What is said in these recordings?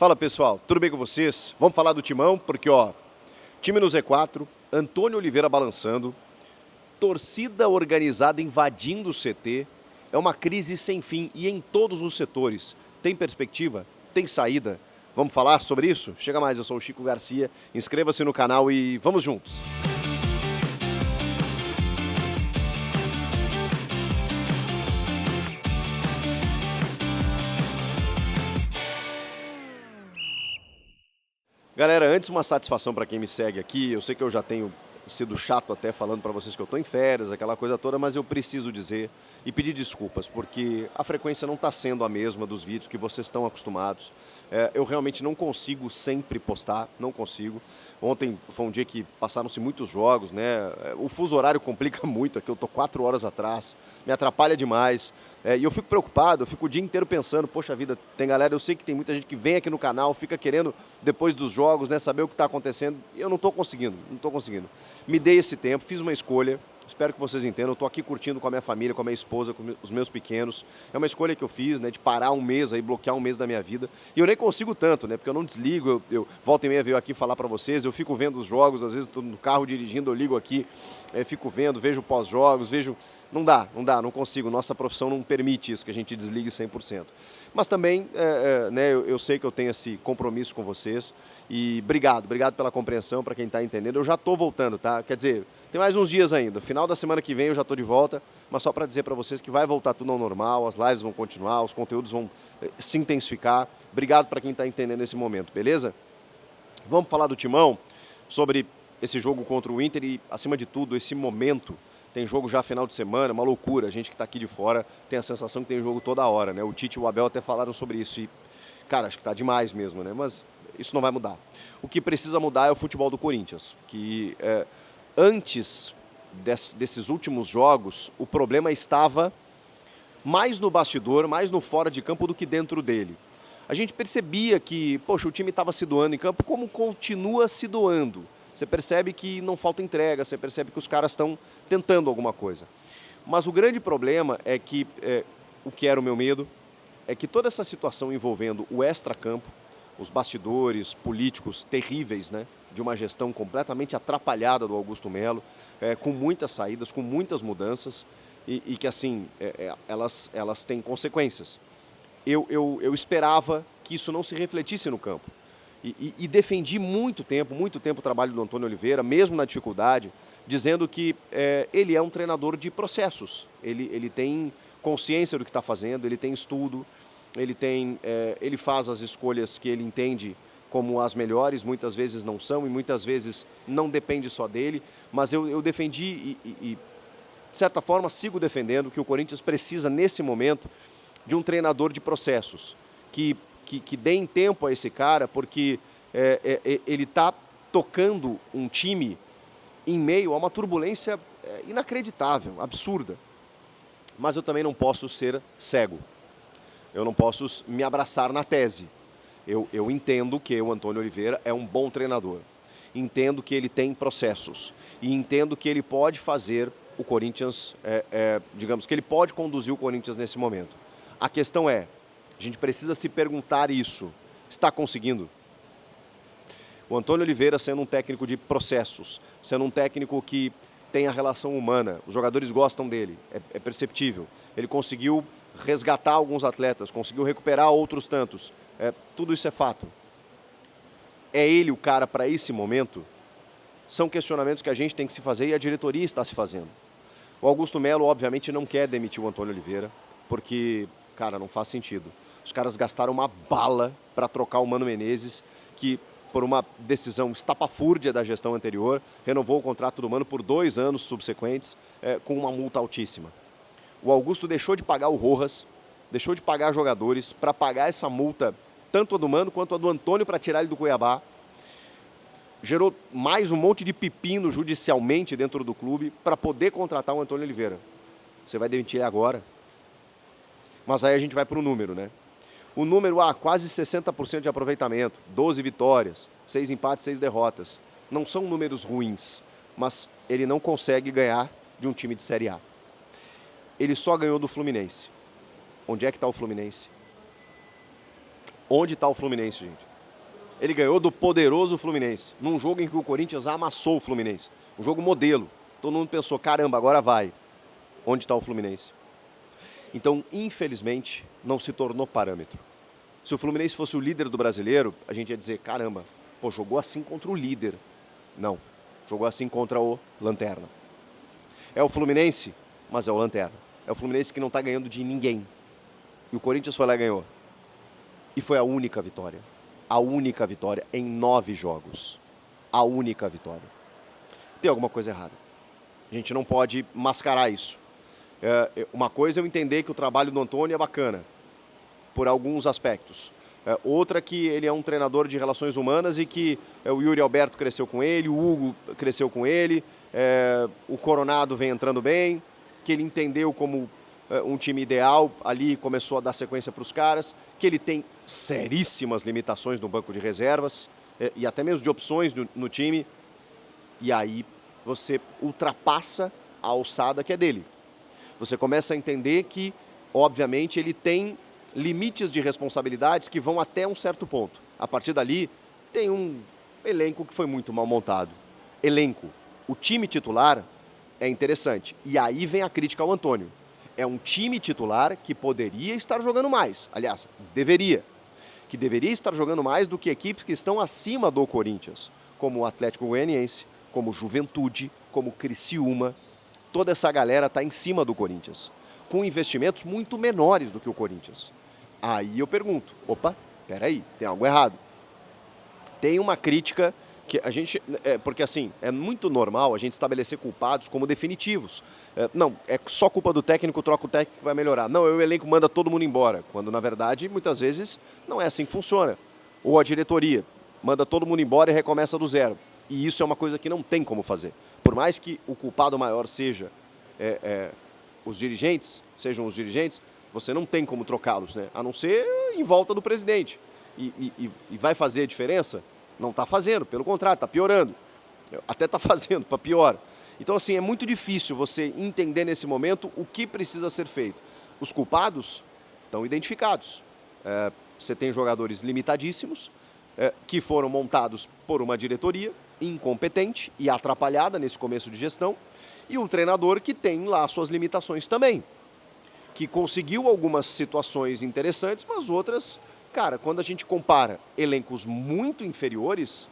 Fala pessoal, tudo bem com vocês? Vamos falar do Timão, porque time no Z4, Antônio Oliveira balançando, torcida organizada invadindo o CT, é uma crise sem fim e em todos os setores. Tem perspectiva? Tem saída? Vamos falar sobre isso? Chega mais, eu sou o Chico Garcia, inscreva-se no canal e vamos juntos! Galera, antes uma satisfação para quem me segue aqui, eu sei que eu já tenho sido chato até falando para vocês que eu estou em férias, aquela coisa toda, mas eu preciso dizer e pedir desculpas, porque a frequência não está sendo a mesma dos vídeos que vocês estão acostumados. Eu realmente não consigo sempre postar, não consigo. Ontem foi um dia que passaram-se muitos jogos, né? O fuso horário complica muito, aqui eu estou 4 horas atrás, me atrapalha demais. E eu fico preocupado, eu fico o dia inteiro pensando, poxa vida, tem galera, eu sei que tem muita gente que vem aqui no canal, fica querendo, depois dos jogos, né, saber o que está acontecendo, e eu não estou conseguindo. Me dei esse tempo, fiz uma escolha, espero que vocês entendam, eu estou aqui curtindo com a minha família, com a minha esposa, com os meus pequenos. É uma escolha que eu fiz, né, de parar um mês aí, bloquear um mês da minha vida. E eu nem consigo tanto, né, porque eu não desligo, eu volta e meia venho aqui falar para vocês, eu fico vendo os jogos, às vezes estou no carro dirigindo, eu ligo aqui, fico vendo, vejo pós-jogos, vejo... Não dá, não consigo, nossa profissão não permite isso, que a gente desligue 100%. Mas também, né, eu sei que eu tenho esse compromisso com vocês e obrigado pela compreensão, para quem está entendendo. Eu já estou voltando, tá? Quer dizer, tem mais uns dias ainda, final da semana que vem eu já estou de volta, mas só para dizer para vocês que vai voltar tudo ao normal, as lives vão continuar, os conteúdos vão se intensificar. Obrigado para quem está entendendo nesse momento, beleza? Vamos falar do Timão, sobre esse jogo contra o Inter e, acima de tudo, esse momento. Tem jogo já final de semana, uma loucura. A gente que está aqui de fora tem a sensação que tem jogo toda hora, né? O Tite e o Abel até falaram sobre isso e, cara, acho que tá demais mesmo, né? Mas isso não vai mudar. O que precisa mudar é o futebol do Corinthians, que antes desses últimos jogos, o problema estava mais no bastidor, mais no fora de campo do que dentro dele. A gente percebia que, poxa, o time estava se doando em campo, como continua se doando. Você percebe que não falta entrega, você percebe que os caras estão tentando alguma coisa. Mas o grande problema é que, o que era o meu medo, é que toda essa situação envolvendo o extracampo, os bastidores políticos terríveis, né, de uma gestão completamente atrapalhada do Augusto Melo, com muitas saídas, com muitas mudanças, e que assim, elas têm consequências. Eu esperava que isso não se refletisse no campo. E defendi muito tempo o trabalho do Antônio Oliveira, mesmo na dificuldade, dizendo que ele é um treinador de processos. Ele tem consciência do que está fazendo, ele tem estudo, ele faz as escolhas que ele entende como as melhores, muitas vezes não são e muitas vezes não depende só dele, mas eu defendi e, de certa forma, sigo defendendo que o Corinthians precisa, nesse momento, de um treinador de processos, que deem tempo a esse cara, porque ele está tocando um time em meio a uma turbulência inacreditável, absurda. Mas eu também não posso ser cego. Eu não posso me abraçar na tese. Eu entendo que o Antônio Oliveira é um bom treinador. Entendo que ele tem processos. E entendo que ele pode fazer o Corinthians, digamos que ele pode conduzir o Corinthians nesse momento. A questão é, a gente precisa se perguntar isso. Está conseguindo? O Antônio Oliveira sendo um técnico de processos, sendo um técnico que tem a relação humana, os jogadores gostam dele, é perceptível. Ele conseguiu resgatar alguns atletas, conseguiu recuperar outros tantos. Tudo isso é fato. É ele o cara para esse momento? São questionamentos que a gente tem que se fazer e a diretoria está se fazendo. O Augusto Melo, obviamente, não quer demitir o Antônio Oliveira, porque, cara, não faz sentido. Os caras gastaram uma bala para trocar o Mano Menezes, que, por uma decisão estapafúrdia da gestão anterior, renovou o contrato do Mano por 2 anos subsequentes, com uma multa altíssima. O Augusto deixou de pagar o Rojas, deixou de pagar jogadores para pagar essa multa, tanto a do Mano quanto a do Antônio, para tirar ele do Cuiabá. Gerou mais um monte de pepino judicialmente dentro do clube para poder contratar o Antônio Oliveira. Você vai demitir ele agora? Mas aí a gente vai para o número, né? O número, quase 60% de aproveitamento, 12 vitórias, 6 empates, 6 derrotas. Não são números ruins, mas ele não consegue ganhar de um time de Série A. Ele só ganhou do Fluminense. Onde é que está o Fluminense? Onde está o Fluminense, gente? Ele ganhou do poderoso Fluminense, num jogo em que o Corinthians amassou o Fluminense. Um jogo modelo. Todo mundo pensou, caramba, agora vai. Onde está o Fluminense? Então, infelizmente, não se tornou parâmetro. Se o Fluminense fosse o líder do brasileiro, a gente ia dizer, caramba, pô, jogou assim contra o líder. Não, jogou assim contra o Lanterna. É o Fluminense, mas é o Lanterna. É o Fluminense que não está ganhando de ninguém. E o Corinthians foi lá e ganhou. E foi a única vitória. A única vitória em 9 jogos. A única vitória. Tem alguma coisa errada. A gente não pode mascarar isso. Uma coisa é eu entender que o trabalho do Antônio é bacana, por alguns aspectos. Outra que ele é um treinador de relações humanas e que o Yuri Alberto cresceu com ele, o Hugo cresceu com ele, o Coronado vem entrando bem, que ele entendeu como um time ideal ali, começou a dar sequência para os caras, que ele tem seríssimas limitações no banco de reservas e até mesmo de opções no time, e aí você ultrapassa a alçada que é dele. Você começa a entender que, obviamente, ele tem limites de responsabilidades que vão até um certo ponto. A partir dali, tem um elenco que foi muito mal montado. Elenco. O time titular é interessante. E aí vem a crítica ao Antônio. É um time titular que poderia estar jogando mais. Aliás, deveria. Que deveria estar jogando mais do que equipes que estão acima do Corinthians. Como o Atlético Goianiense, como o Juventude, como o Criciúma. Toda essa galera está em cima do Corinthians. Com investimentos muito menores do que o Corinthians. Aí eu pergunto, opa, peraí, tem algo errado. Tem uma crítica que a gente... porque assim, é muito normal a gente estabelecer culpados como definitivos. Não, é só culpa do técnico, troca o técnico que vai melhorar. Não, o elenco manda todo mundo embora. Quando, na verdade, muitas vezes não é assim que funciona. Ou a diretoria manda todo mundo embora e recomeça do zero. E isso é uma coisa que não tem como fazer. Por mais que o culpado maior seja os dirigentes, você não tem como trocá-los, né? A não ser em volta do presidente. E vai fazer a diferença? Não está fazendo, pelo contrário, está piorando. Até está fazendo, para pior. Então, assim, é muito difícil você entender nesse momento o que precisa ser feito. Os culpados estão identificados. Você tem jogadores limitadíssimos, que foram montados por uma diretoria incompetente e atrapalhada nesse começo de gestão, e um treinador que tem lá suas limitações também, que conseguiu algumas situações interessantes, mas outras, cara, quando a gente compara elencos muito inferiores,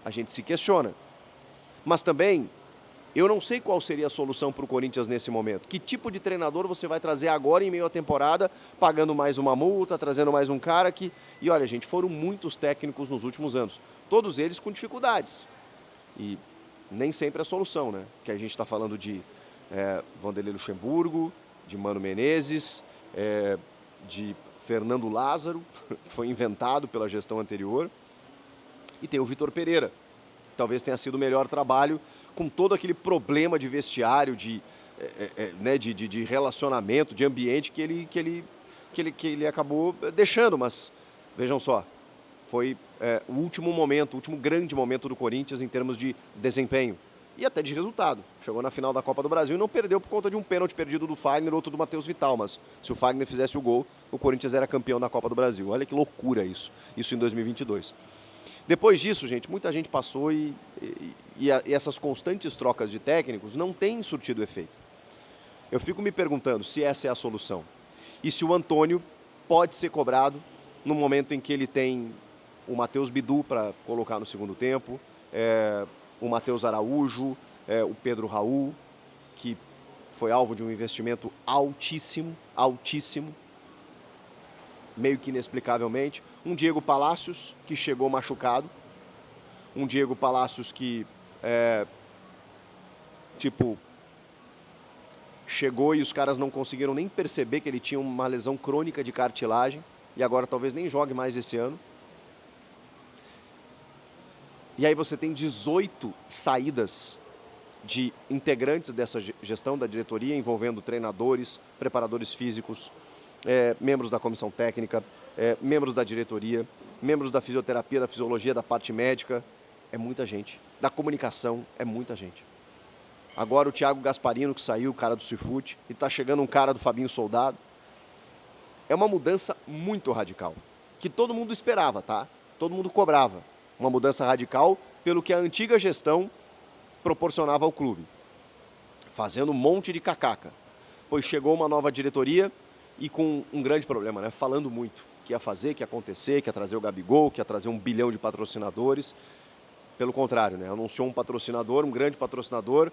a gente se questiona. Mas também, eu não sei qual seria a solução para o Corinthians nesse momento. Que tipo de treinador você vai trazer agora em meio à temporada, pagando mais uma multa, trazendo mais um cara que... E olha, gente, foram muitos técnicos nos últimos anos, todos eles com dificuldades. E nem sempre é solução, né? Que a gente está falando de Vanderlei Luxemburgo, de Mano Menezes, de Fernando Lázaro, que foi inventado pela gestão anterior, e tem o Vitor Pereira. Talvez tenha sido o melhor trabalho com todo aquele problema de vestiário, de relacionamento, de ambiente que ele acabou deixando. Mas vejam só, foi o último momento, o último grande momento do Corinthians em termos de desempenho e até de resultado. Chegou na final da Copa do Brasil e não perdeu por conta de um pênalti perdido do Fagner, outro do Matheus Vital, mas se o Fagner fizesse o gol, o Corinthians era campeão da Copa do Brasil. Olha que loucura isso em 2022. Depois disso, gente, muita gente passou e essas constantes trocas de técnicos não têm surtido efeito. Eu fico me perguntando se essa é a solução. E se o Antônio pode ser cobrado no momento em que ele tem o Matheus Bidu para colocar no segundo tempo, o Matheus Araújo, o Pedro Raul, que foi alvo de um investimento altíssimo, meio que inexplicavelmente. Um Diego Palacios, que chegou machucado. Um Diego Palacios que, chegou e os caras não conseguiram nem perceber que ele tinha uma lesão crônica de cartilagem e agora talvez nem jogue mais esse ano. E aí você tem 18 saídas de integrantes dessa gestão da diretoria, envolvendo treinadores, preparadores físicos, membros da comissão técnica, membros da diretoria, membros da fisioterapia, da fisiologia, da parte médica. É muita gente. Da comunicação, é muita gente. Agora o Thiago Gasparino, que saiu, o cara do Cifute, e está chegando um cara do Fabinho Soldado. É uma mudança muito radical, que todo mundo esperava, tá? Todo mundo cobrava uma mudança radical pelo que a antiga gestão proporcionava ao clube, fazendo um monte de cacaca. Pois chegou uma nova diretoria e com um grande problema, né? Falando muito que ia fazer, que ia acontecer, que ia trazer o Gabigol, que ia trazer 1 bilhão de patrocinadores. Pelo contrário, né? Anunciou um patrocinador, um grande patrocinador,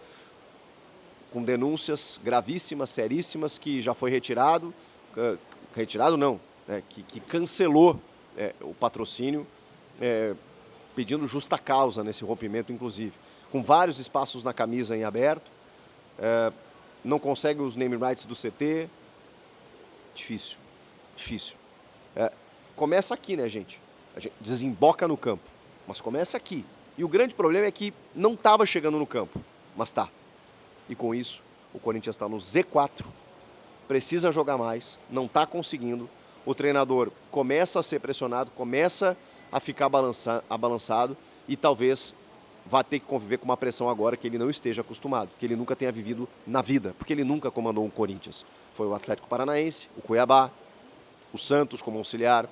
com denúncias gravíssimas, seríssimas, que já foi retirado. Retirado não, né? que cancelou o patrocínio, pedindo justa causa nesse rompimento, inclusive. Com vários espaços na camisa em aberto, não consegue os name rights do CT. Difícil, difícil. Começa aqui, né, gente? A gente desemboca no campo, mas começa aqui. E o grande problema é que não estava chegando no campo, mas está. E com isso, o Corinthians está no Z4, precisa jogar mais, não está conseguindo. O treinador começa a ser pressionado, começa a ficar abalançado e talvez vá ter que conviver com uma pressão agora que ele não esteja acostumado, que ele nunca tenha vivido na vida, porque ele nunca comandou um Corinthians. Foi o Atlético Paranaense, o Cuiabá, o Santos como auxiliar,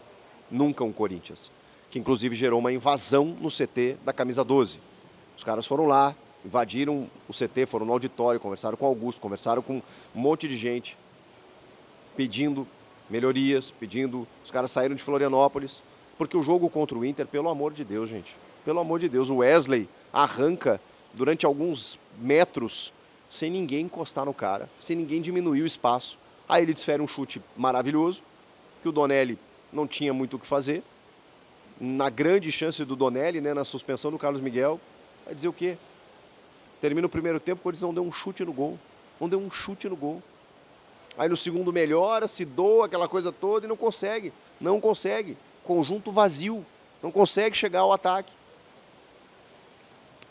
nunca um Corinthians. Que inclusive gerou uma invasão no CT da camisa 12. Os caras foram lá, invadiram o CT, foram no auditório, conversaram com o Augusto, conversaram com um monte de gente, pedindo melhorias, Os caras saíram de Florianópolis, porque o jogo contra o Inter, pelo amor de Deus, gente, pelo amor de Deus, o Wesley arranca durante alguns metros sem ninguém encostar no cara, sem ninguém diminuir o espaço. Aí ele desfere um chute maravilhoso, que o Donelli não tinha muito o que fazer. Na grande chance do Donelli, né, na suspensão do Carlos Miguel, vai dizer o quê? Termina o primeiro tempo, o Corinthians não deu um chute no gol. Não deu um chute no gol. Aí no segundo melhora, se doa, aquela coisa toda e não consegue. Não consegue. Conjunto vazio. Não consegue chegar ao ataque.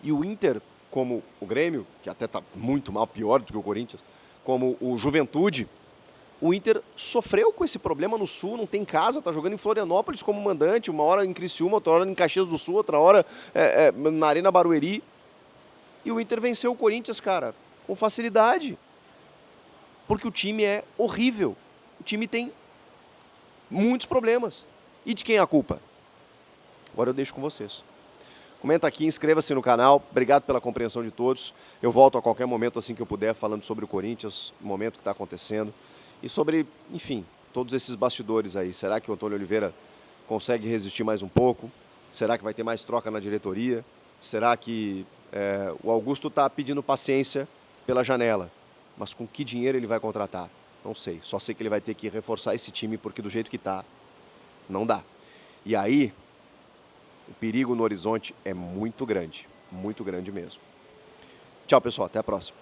E o Inter, como o Grêmio, que até está muito mal, pior do que o Corinthians, como o Juventude, o Inter sofreu com esse problema no Sul, não tem casa, está jogando em Florianópolis como mandante, uma hora em Criciúma, outra hora em Caxias do Sul, outra hora na Arena Barueri. E o Inter venceu o Corinthians, cara, com facilidade. Porque o time é horrível. O time tem muitos problemas. E de quem é a culpa? Agora eu deixo com vocês. Comenta aqui, inscreva-se no canal. Obrigado pela compreensão de todos. Eu volto a qualquer momento, assim que eu puder, falando sobre o Corinthians, o momento que está acontecendo. E sobre, enfim, todos esses bastidores aí. Será que o Antônio Oliveira consegue resistir mais um pouco? Será que vai ter mais troca na diretoria? Será que o Augusto está pedindo paciência pela janela? Mas com que dinheiro ele vai contratar? Não sei. Só sei que ele vai ter que reforçar esse time, porque do jeito que está, não dá. E aí, o perigo no horizonte é muito grande mesmo. Tchau, pessoal. Até a próxima.